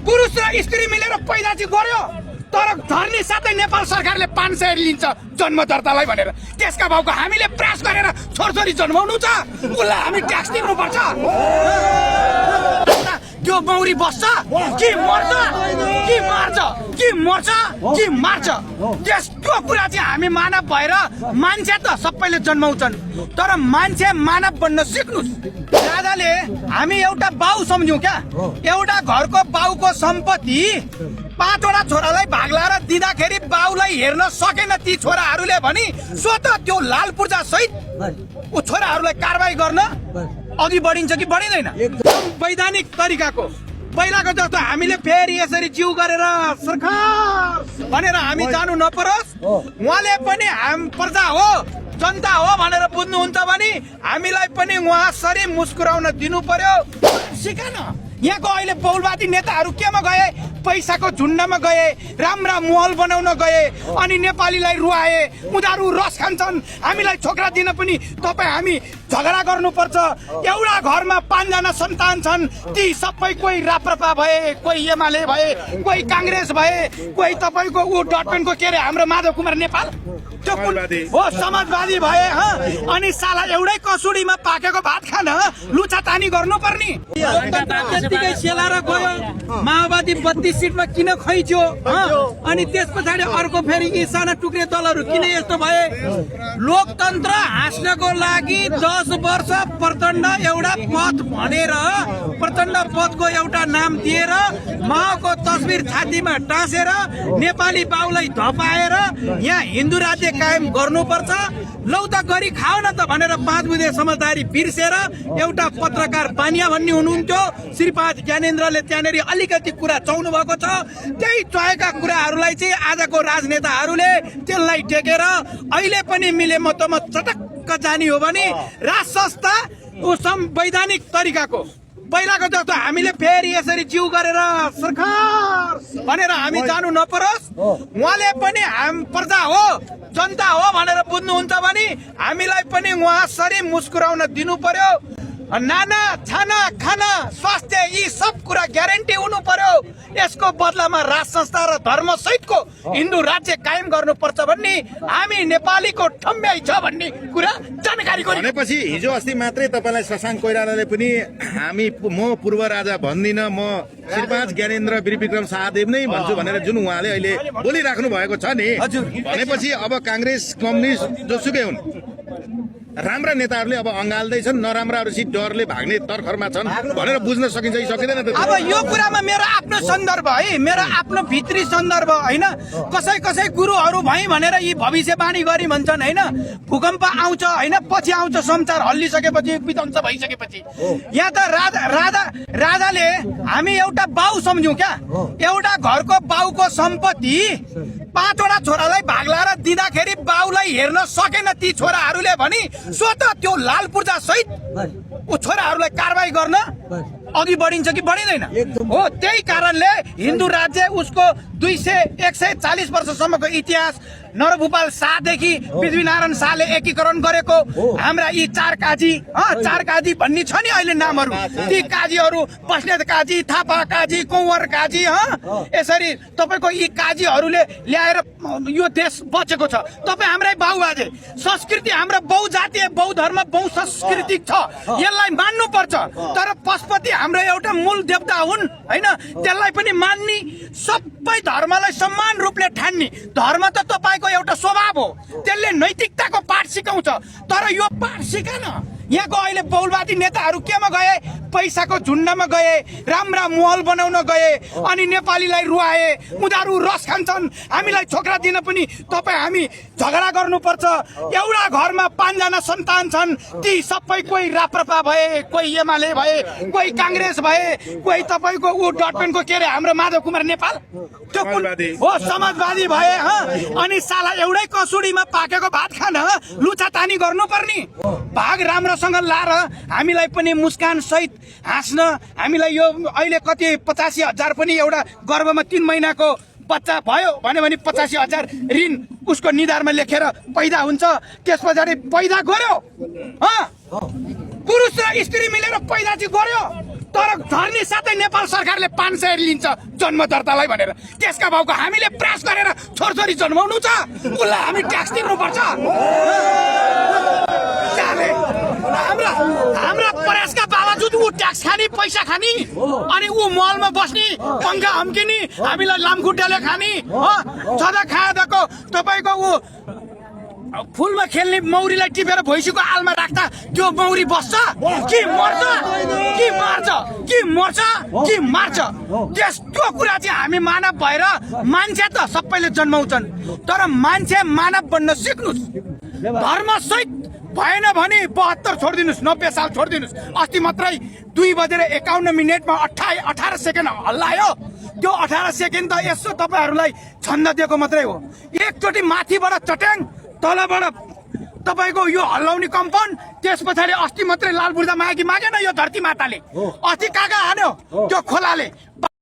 पुरुष र स्त्री मिलेर पैदा चाहिँ गर्यो तर धर्नी साथै नेपाल सरकारले 500 लिन्छ जन्म दर्तालाई भनेर त्यसका भाउको हामीले प्रयास गरेर छोरछोरी जन्माउनु छ उसलाई हामी ट्याक्स तिर्नुपर्छ त्यो मौरी बस्छ कि मर्छ कि मार्छ कि मर्छ कि मार्छ त्यसको कुरा चाहिँ हामी मानव भएर मान्छे त सबैले जन्माउँछन् तर मान्छे मानव बन्न सिक्नुस् राजाले हामी एउटा बाउ सम्झ्यौं क्या एउटा घरको बाउको सम्पत्ति 5 वटा छोरालाई भाग लाएर दिँदाखेरि बाउलाई हेर्न सकेन ती छोराहरूले भनी स्वत त्यो लाल पूर्जा सहित ऊ छोराहरूलाई कारबाही गर्न अघि बढिन्छ कि बढिँदैन वैधानिक तरिकाको पहिलाको जस्तो हामीले फेरि यसरी जिउ गरेर सरकार भनेर हामी जानु नपरोस् उहाँले पनि हाम प्रजा हो जनता हो भनेर बुझ्नुहुन्छ भने हामीलाई पनि उहाँ सरी मुस्कुराउन दिनु पर्यो सिकान यहाँको अहिले बहुलवादी नेताहरू केमा गए पैसाको झुन्डमा गए राम्रा महल बनाउन गए अनि नेपालीलाई रुवाए उनीहरू रस खान्छन् हामीलाई छोकरा दिन पनि तपाईँ हामी झगडा गर्नुपर्छ एउटा घरमा 5 जना सन्तान छन् ती सबै कोही राप्रपा भए कोही एमाले भए कोही कांग्रेस भए कोही तपाईँको ऊ डटपेनको के अरे हाम्रो माधव कुमार नेपाल त्यो कुन हो समाजवादी भए अनि साला एउटै कसुडीमा पाकेको भात खान लुचातानी गर्नुपर्ने त्यतिकै सेलाएर गयो माओवादी 32 सिटमा किन खैच्यो अनि त्यस पछाडि अर्को फेरि यी साना टुक्रे दलहरू किन यस्तो भए लोकतन्त्र हाँस्नको लागि 10 वर्ष प्रचण्ड एउटा पद भनेर प्रचण्ड पदको एउटा नाम दिएर माओको तस्बिर छातीमा टाँसेर नेपाली बाउलाई धपाएर यहाँ हिन्दू राज्य कायम गर्नुपर्छ लौ त गरी खाओ न त भनेर 5 बुँदे समझदारी बिर्सेर एउटा पत्रकार बानिया भन्ने हुनुहुन्थ्यो श्रीपाद ज्ञानेन्द्रले त्यहाँनेरि अलिकति कुरा चाउनु भएको छ त्यही चहेका कुराहरूलाई चाहिँ आजको राजनेताहरूले त्यसलाई टेकेर अहिले पनि मिले मतमा चटक्क जानी हो भने राज संस्था वैधानिक तरिकाको पहिलाको जस्तो हामीले फेरि यसरी जिउ गरेर सरकार भनेर हामी जानु नपरोस् उहाँले पनि हाम प्रजा हो जनता हो भनेर बुझ्नुहुन्छ भने हामीलाई पनि उहाँ सरी मुस्कुराउन दिनु पर्यो नाना छाना खाना स्वास्थ्य यी सब कुरा ग्यारेन्टी हुनु पर्यो यसको बदलामा राज संस्था र धर्म सहितको हिन्दू राज्य कायम गर्नुपर्छ भन्ने हामी नेपालीको ठम्ब्याइ छ भन्ने कुरा जानकारीको भनेपछि हिजो अस्ति मात्रै तपाईलाई शशाङ्क कोइरालाले पनि हामी म पूर्व राजा भन्दिन म श्रीपाद ज्ञानेन्द्र वीरविक्रम शाहदेव नै भन्छु भनेर जुन उहाँले अहिले बोलिराख्नु भएको छ नि भनेपछि अब कांग्रेस कम्युनिस्ट जोसुकै हुन् राम्रा नेताहरूले अब अँगाल्दैछन् नराम्राहरूसित डरले भाग्ने तर्खरमा छन् भनेर बुझ्न सकिन्छ कि सकिँदैन त अब यो कुरामा मेरो आफ्नो सन्दर्भ है मेरो आफ्नो भित्री सन्दर्भ हैन कसै कसै गुरुहरू भई भनेर यी भविष्यवाणी गरी भन्छन् हैन भूकम्प आउँछ हैन पछि आउँछ संसार हल्लिसकेपछि विध्वंस भइसकेपछि यहाँ त राजाले हामी एउटा बाउ सम्झ्यौं क्या एउटा घरको बाउको सम्पत्ति 5 वटा छोरालाई भाग लाएर दिँदाखेरि बाउलाई हेर्न सकेन ती छोराहरूले भनी स्वत त्यो लाल पूर्जा सहित ऊ छोराहरूलाई कारबाही गर्न अघि बढिन्छ कि बढिँदैन हो त्यही कारणले हिन्दू राज्य उसको 140 वर्षसम्मको इतिहास नरभूपाल शाहदेखि पृथ्वीनारायण शाहले एकीकरण गरेको हाम्रा यी चार काजी भन्ने छ नि अहिले नामहरू ती काजीहरू बस्नेत काजी थापा काजी कौवर काजी यसरी तपाईको यी काजीहरूले ल्याएर यो देश बचेको छ तपाईँ हाम्रै बाउबाजे संस्कृति हाम्रो बहुजातीय बहुधर्म बहुसांस्कृतिक छ यसलाई मान्नु पर्छ तर पशुपति हाम्रो एउटा मूल देवता हुन् हैन त्यसलाई पनि मान्ने सबै धर्मलाई समान रूपले ठान्ने धर्म त तपाईको एउटा स्वभाव हो त्यसले नैतिकताको पाठ सिकाउँछ तर यो पाठ सिकान यहाँको अहिले बहुलवादी नेताहरू केमा गए पैसाको झुन्डमा गए राम्रा महल बनाउन गए अनि नेपालीलाई रुवाए उनीहरू रस खान्छन् हामीलाई छोकरा दिन पनि तपाईँ हामी झगडा गर्नुपर्छ एउटा घरमा 5 जना सन्तान छन् ती सबै कोही राप्रपा भए कोही एमाले भए कोही कांग्रेस भए कोही तपाईँको ऊ डटपेनको के अरे हाम्रो माधव कुमार नेपाल त्यो कुन हो समाजवादी भए अनि साला एउटै कसुडीमा पाकेको भात खान लुचातानी गर्नुपर्ने भाग राम्रोसँग लाएर हामीलाई पनि मुस्कान सहित हाँस्न हामीलाई यो अहिले कति 85,000 पनि एउटा गर्भमा 3 महिनाको बच्चा भयो भने 85,000 ऋण उसको निधारमा लेखेर पैदा हुन्छ त्यस पछाडि पैदा गर्यो पुरुष र स्त्री मिलेर पैदा चाहिँ गर्यो तर धर्नी साथै नेपाल सरकारले 500 लिन्छ जन्म दर्तालाई भनेर त्यसका भाउको हामीले प्रयास गरेर छोरछोरी जन्माउनु छ उसलाई हामी ट्याक्स तिर्नुपर्छ हाम्रा प्रयासका बावजुद ऊ ट्याक्स खाने पैसा खाने अनि ऊ मलमा बस्ने पङ्खा हम्किने हामीलाई लामखुट्टाले खाने सदा खाएको तपाईँको ऊ फुलमा खेल्ने मौरीलाई टिपेर भैँसीको आलमा राख्दा त्यो मौरी बस्छ कि मर्छ कि मार्छ कि मर्छ कि मार्छ त्यो कुरा चाहिँ हामी मानव भएर मान्छे त सबैले जन्माउँछन् तर मान्छे मानव बन्न सिक्नुस् धर्मसहित भएन भने 72 छोडिदिनुहोस् 90 साल छोडिदिनुहोस् अस्ति मात्रै 2:51 18 सेकेन्ड हल्लायो त्यो 18 सेकेन्ड त यसो तपाईँहरूलाई छन्द दिएको मात्रै हो एकचोटि माथिबाट चट्याङ तलबाट तपाईँको यो हल्लाउने कम्पन त्यस पछाडि अस्ति मात्रै लालबुर्दा मागी मागेन यो धरती माताले अस्ति काका हान्यो त्यो खोलाले